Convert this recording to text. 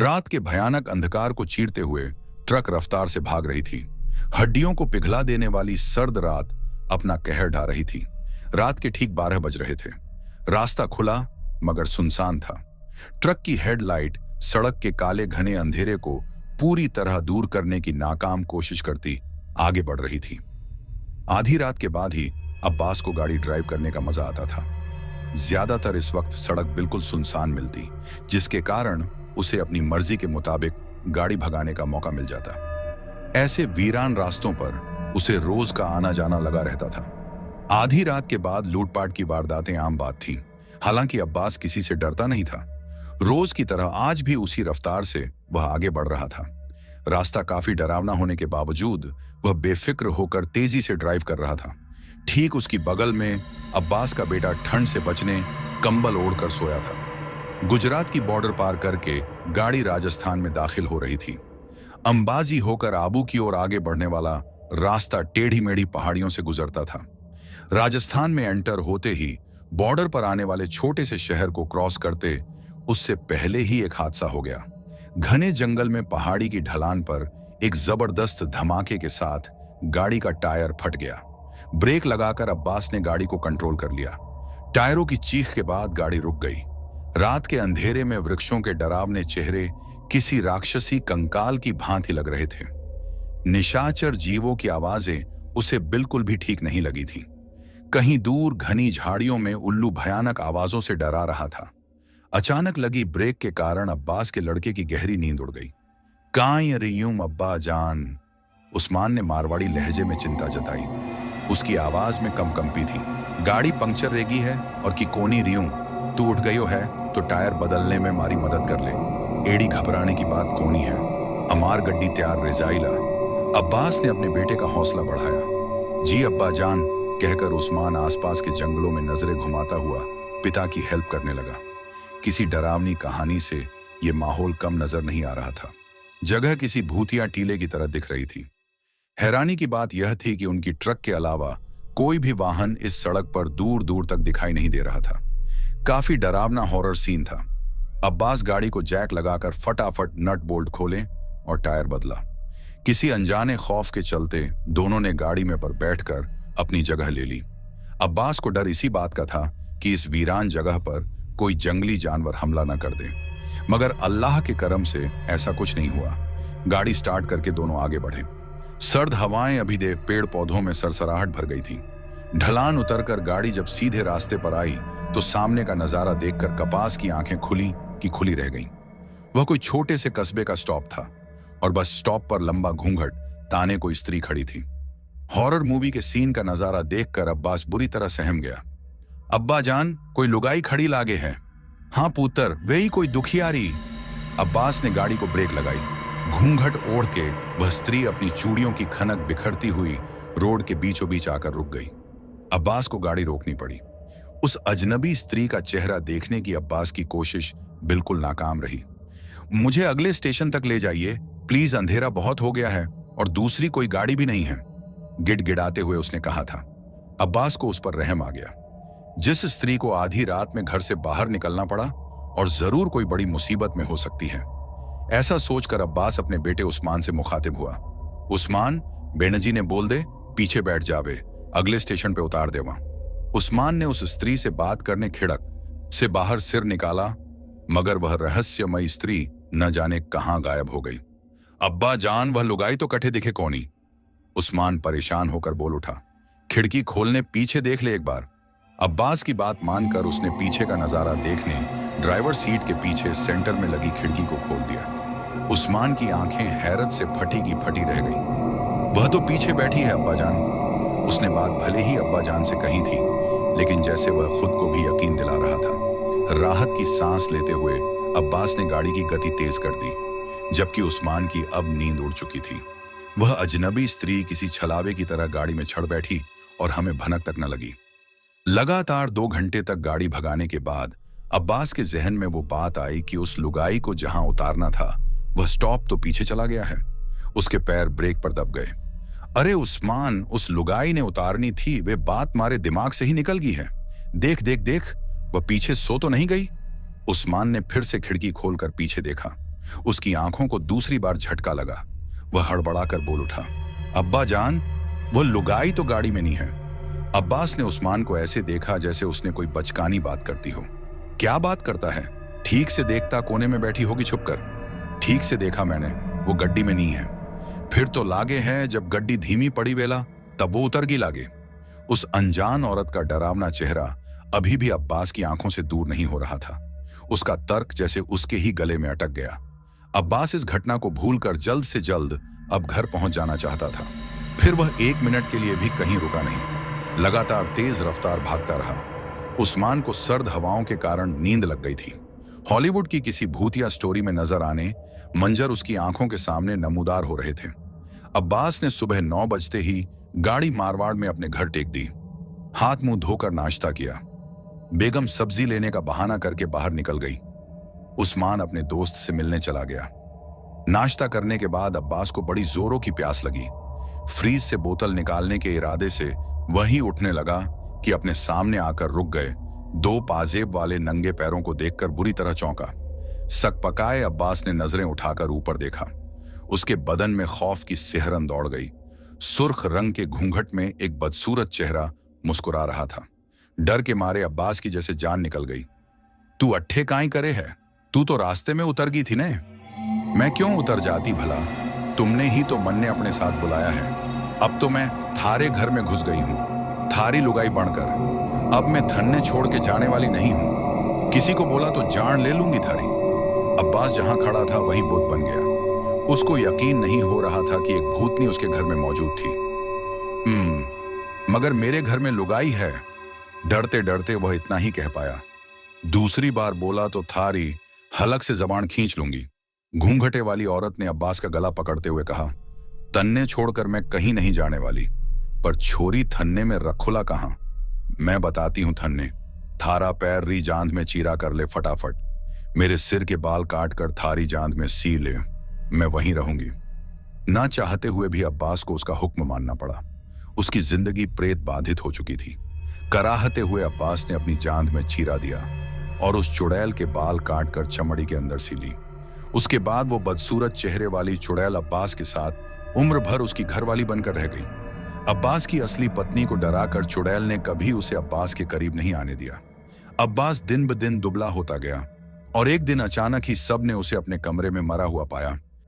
रात के भयानक अंधकार को चीरते हुए ट्रक रफ्तार से भाग रही थी। हड्डियों को पिघला देने वाली सर्द रात अपना कहर ढा रही थी। रात के ठीक 12 बज रहे थे। रास्ता खुला मगर सुनसान था। ट्रक की हेडलाइट सड़क के काले घने अंधेरे को पूरी तरह दूर करने की नाकाम कोशिश करती आगे बढ़ रही थी। आधी रात के बाद ही अब्बास को गाड़ी ड्राइव करने का मजा आता था। ज्यादातर इस वक्त सड़क बिल्कुल सुनसान मिलती, जिसके कारण उसे अपनी मर्जी के मुताबिक गाड़ी भगाने का मौका मिल जाता। ऐसे वीरान रास्तों पर उसे रोज का आना जाना लगा रहता था। आधी रात के बाद लूटपाट की वारदातें आम बात थी। हालांकि अब्बास किसी से डरता नहीं था। रोज की तरह आज भी उसी रफ्तार से वह आगे बढ़ रहा था। रास्ता काफी डरावना होने के बावजूद वह बेफिक्र होकर तेजी से ड्राइव कर रहा था। ठीक उसकी बगल में अब्बास का बेटा ठंड से बचने कंबल ओढ़कर सोया था। गुजरात की बॉर्डर पार करके गाड़ी राजस्थान में दाखिल हो रही थी। अंबाजी होकर आबू की ओर आगे बढ़ने वाला रास्ता टेढ़ी मेढ़ी पहाड़ियों से गुजरता था। राजस्थान में एंटर होते ही बॉर्डर पर आने वाले छोटे से शहर को क्रॉस करते उससे पहले ही एक हादसा हो गया। घने जंगल में पहाड़ी की ढलान पर एक जबरदस्त धमाके के साथ गाड़ी का टायर फट गया। ब्रेक लगाकर अब्बास ने गाड़ी को कंट्रोल कर लिया। टायरों की चीख के बाद गाड़ी रुक गई। रात के अंधेरे में वृक्षों के डरावने चेहरे किसी राक्षसी कंकाल की भांति लग रहे थे। निशाचर जीवों की आवाजें उसे बिल्कुल भी ठीक नहीं लगी थी। कहीं दूर घनी झाड़ियों में उल्लू भयानक आवाजों से डरा रहा था। अचानक लगी ब्रेक के कारण अब्बास के लड़के की गहरी नींद उड़ गई। कांय रयूम अब्बा जान, उस्मान ने मारवाड़ी लहजे में चिंता जताई। उसकी आवाज में कंपी थी। गाड़ी पंक्चर रेगी है और की कोनी रियूं, तू उठ गयो है तो टायर बदलने में मारी मदद कर ले। एड़ी घबराने की बात कोनी है, अमार गड्डी तैयार रेजाइला। अब्बास ने अपने बेटे का हौसला बढ़ाया। जी अब्बा जान कहकर उस्मान आसपास के जंगलों में नजरें घुमाता हुआ पिता की हेल्प करने लगा। किसी डरावनी कहानी से यह माहौल कम नजर नहीं आ रहा था। जगह किसी भूतिया टीले की तरह दिख रही थी। हैरानी की बात यह थी कि उनकी ट्रक के अलावा कोई भी वाहन इस सड़क पर दूर दूर तक दिखाई नहीं दे रहा था। काफी डरावना हॉरर सीन था। अब्बास गाड़ी को जैक लगाकर फटाफट नट बोल्ट खोले और टायर बदला। किसी अनजाने खौफ के चलते दोनों ने गाड़ी में पर बैठकर अपनी जगह ले ली। अब्बास को डर इसी बात का था कि इस वीरान जगह पर कोई जंगली जानवर हमला न कर दे, मगर अल्लाह के करम से ऐसा कुछ नहीं हुआ। गाड़ी स्टार्ट करके दोनों आगे बढ़े। सर्द हवाएं अभी दे पेड़ पौधों में सरसराहट भर गई थी। ढलान उतरकर गाड़ी जब सीधे रास्ते पर आई तो सामने का नजारा देखकर कपास की आंखें खुली कि खुली रह गईं। वह कोई छोटे से कस्बे का स्टॉप था और बस स्टॉप पर लंबा घूंघट ताने कोई स्त्री खड़ी थी। हॉरर मूवी के सीन का नजारा देखकर अब्बास बुरी तरह सहम गया। अब्बा जान, कोई लुगाई खड़ी लागे है। हाँ पुत्र, वही कोई दुखियारी। अब्बास ने गाड़ी को ब्रेक लगाई। घूंघट ओढ़ के वह स्त्री अपनी चूड़ियों की खनक बिखरती हुई रोड के बीचों बीच आकर रुक गई। अब्बास को गाड़ी रोकनी पड़ी। उस अजनबी स्त्री का चेहरा देखने की अब्बास की कोशिश बिल्कुल नाकाम रही। मुझे अगले स्टेशन तक ले जाइए प्लीज, अंधेरा बहुत हो गया है और दूसरी कोई गाड़ी भी नहीं है, गिड़गिड़ाते हुए उसने कहा था। अब्बास को उस पर रहम आ गया। जिस स्त्री को आधी रात में घर से बाहर निकलना पड़ा और जरूर कोई बड़ी मुसीबत में हो सकती है। ऐसा सोचकर अब्बास अपने बेटे उस्मान से मुखातिब हुआ। उस्मान, बेनजी ने बोल दे पीछे बैठ जावे, अगले स्टेशन पे उतार देवा। उस्मान ने उस स्त्री से बात करने खिड़क से बाहर सिर निकाला, मगर वह रहस्यमयी स्त्री न जाने कहां गायब हो गई। अब्बा जान, वह लुगाई तो कटे दिखे कौनी। उस्मान परेशान होकर बोल उठा। खिड़की खोलने पीछे देख ले एक बार। अब्बास की बात मानकर उसने पीछे का नजारा देखने ड्राइवर सीट के पीछे सेंटर में लगी खिड़की को खोल दिया। उस्मान की आंखें हैरत से फटी की फटी रह गईं। वह तो पीछे बैठी है अब्बा जान। उसने बात भले ही अब्बा जान से कही थी, लेकिन जैसे वह खुद को भी यकीन दिला रहा था। राहत की सांस लेते हुए अब्बास ने गाड़ी की गति तेज कर दी, जबकि उस्मान की अब नींद उड़ चुकी थी। वह अजनबी स्त्री किसी छलावे की तरह गाड़ी में चढ़ बैठी और हमें भनक तक न लगी। लगातार 2 घंटे तक गाड़ी भगाने के बाद अब्बास के जहन में वो बात आई कि उस लुगाई को जहां उतारना था वह स्टॉप तो पीछे चला गया है। उसके पैर ब्रेक पर दब गए। अरे उस्मान, उस लुगाई ने उतारनी थी, वे बात मारे दिमाग से ही निकल गई है। देख देख देख, वह पीछे सो तो नहीं गई। उस्मान ने फिर से खिड़की खोलकर पीछे देखा। उसकी आंखों को दूसरी बार झटका लगा। वह हड़बड़ाकर बोल उठा, अब्बा जान, वो लुगाई तो गाड़ी में नहीं है। अब्बास ने उस्मान को ऐसे देखा जैसे उसने कोई बचकानी बात करती हो। क्या बात करता है? ठीक से देखता, कोने में बैठी होगी छुपकर। ठीक से देखा मैंने, वो गड्डी में नहीं है। फिर तो लागे है, जब गड्डी धीमी पड़ी वेला तब वो उतर गई लागे। उस अनजान औरत का डरावना चेहरा अभी भी अब्बास की आंखों से दूर नहीं हो रहा था। उसका तर्क जैसे उसके ही गले में अटक गया। अब्बास इस घटना को भूलकर जल्द से जल्द अब घर पहुंच जाना चाहता था। फिर वह 1 मिनट के लिए भी कहीं रुका नहीं, लगातार तेज रफ्तार भागता रहा। उस्मान को सर्द हवाओं के कारण नींद लग गई थी। हॉलीवुड की किसी भूतिया स्टोरी में नजर आने मंजर उसकी आंखों के सामने नमूदार हो रहे थे। अब्बास ने सुबह 9 बजते ही गाड़ी मारवाड़ में अपने घर टेक दी। हाथ मुंह धोकर नाश्ता किया। बेगम सब्जी लेने का बहाना करके बाहर निकल गई। उस्मान अपने दोस्त से मिलने चला गया। नाश्ता करने के बाद अब्बास को बड़ी जोरों की प्यास लगी। फ्रीज से बोतल निकालने के इरादे से वही उठने लगा कि अपने सामने आकर रुक गए 2 पाजेब वाले नंगे पैरों को देखकर बुरी तरह चौंका। सकपकाए अब्बास ने नजरें उठाकर ऊपर देखा। उसके बदन में खौफ की सिहरन दौड़ गई। सुर्ख रंग के घूंघट में एक बदसूरत चेहरा मुस्कुरा रहा था। डर के मारे अब्बास की जैसे जान निकल गई। तू अट्ठे काई करे है? तू तो रास्ते में उतर गई थी ने। मैं क्यों उतर जाती भला? तुमने ही तो मन ने अपने साथ बुलाया है। अब तो मैं थारे घर में घुस गई हूं, थारी लुगाई बनकर। अब मैं धन्ने छोड़ के जाने वाली नहीं हूं। किसी को बोला तो जान ले लूंगी थारी। अब्बास जहां खड़ा था वही बुत बन गया। उसको यकीन नहीं हो रहा था कि एक भूतनी उसके घर में मौजूद थी। मगर मेरे घर में लुगाई है। डरते डरते वह इतना ही कह पाया। दूसरी बार बोला तो थारी हलक से जबान खींच लूंगी। घूंघटे वाली औरत ने अब्बास का गला पकड़ते हुए कहा, तन्ने छोड़कर मैं कहीं नहीं जाने वाली, पर छोरी थन्ने में रखुला कहां? मैं बताती हूं थन्ने। थारा पैर री जांद में चीरा कर ले फटाफट। मेरे सिर के बाल काट कर थारी जांद में सी ले। मैं वहीं रहूंगी। ना चाहते हुए भी अब्बास को उसका हुक्म मानना पड़ा। उसकी जिंदगी प्रेत बाधित हो चुकी थी। कराहते हुए अब्बास ने अपनी जांद में चीरा दिया और उस चुड़ैल के बाल काटकर चमड़ी के अंदर सी ली। उसके बाद वो बदसूरत चेहरे वाली चुड़ैल अब्बास के साथ उम्र भर उसकी घरवाली बनकर रह गई। अब्बास की असली पत्नी को डराकर चुड़ैल ने कभी उसे अब्बास के करीब नहीं आने दिया। अब्बास दिन ब दिन दुबला होता गया और एक दिन अचानक ही सब ने उसे अपने कमरे में मरा हुआ पाया।